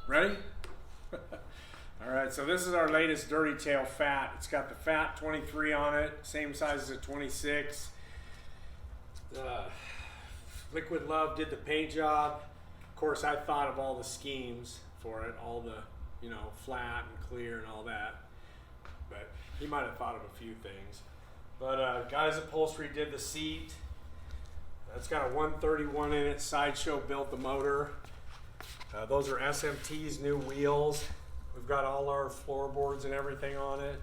Ready? All right, so this is our latest Dirtytail fat. It's got the fat 23 on it, same size as a 26. Liquid Love did the paint job. Of course, I thought of all the schemes for it, all the, you know, flat and clear and all that. But he might have thought of a few things. But Guys Upholstery did the seat. It's got a 131 in it. Sideshow built the motor. Those are SMT's new wheels. We've got all our floorboards and everything on it.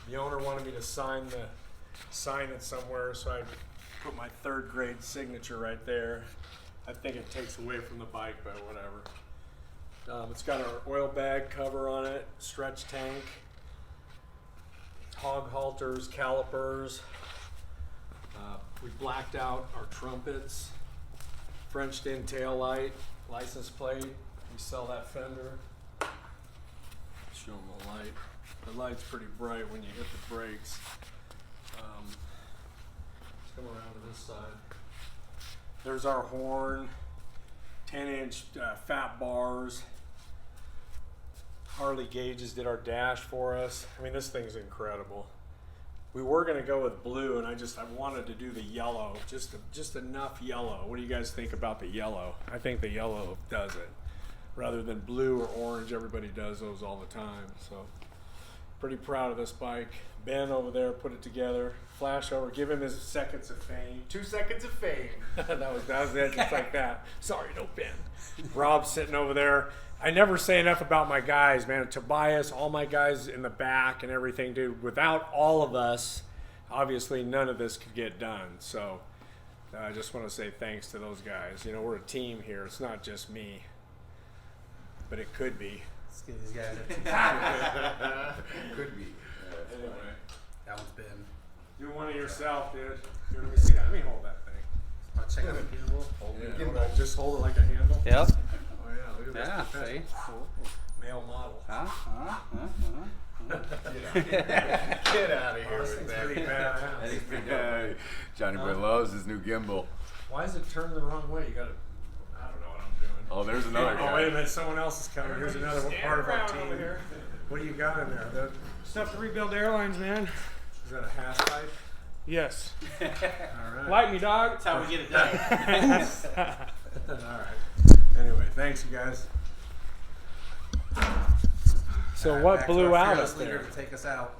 The owner wanted me to sign it somewhere, so I put my 3rd grade signature right there. I think it takes away from the bike, but whatever. It's got our oil bag cover on it, stretch tank, hog halters, calipers. We blacked out our trumpets, Frenched in tail light, license plate. We sell that fender. Show them the light. The light's pretty bright when you hit the brakes. Let's come around to this side. There's our horn, 10-inch fat bars. Harley Gauges did our dash for us. I mean, this thing's incredible. We were gonna go with blue, and I wanted to do the yellow, just enough yellow. What do you guys think about the yellow? I think the yellow does it, rather than blue or orange. Everybody does those all the time. So, pretty proud of this bike. Ben over there put it together. Flash over, give him his seconds of fame. 2 seconds of fame. that was it, just like that. Sorry, no Ben. Rob's sitting over there. I never say enough about my guys, man. Tobias, all my guys in the back and everything, dude. Without all of us, obviously none of this could get done. So I just want to say thanks to those guys. You know, we're a team here. It's not just me, but it could be. Let's get these guys. Could be. Anyway, That one's been. do one of yourself, dude. Here, let me see that. Let me hold that thing. I'll check out the gimbal. Yeah, just hold it like a handle. Yep. Oh yeah, look at this. Yeah, professional. see? Male model. Get out of here This with thing's that. pretty badass. Yeah, Johnny Boy loves his new gimbal. Why is it turned the wrong way? You gotta. I don't know what I'm doing. Oh, there's another Oh, guy. wait a minute, someone else is coming. Here's another part of our team. What do you got in there? Stuff to rebuild airlines, man. Is that a half pipe? Yes. All right. Light me, dog. That's how we get it done. All right. Anyway, thanks, you guys. So what blew out us leader there? to take us out.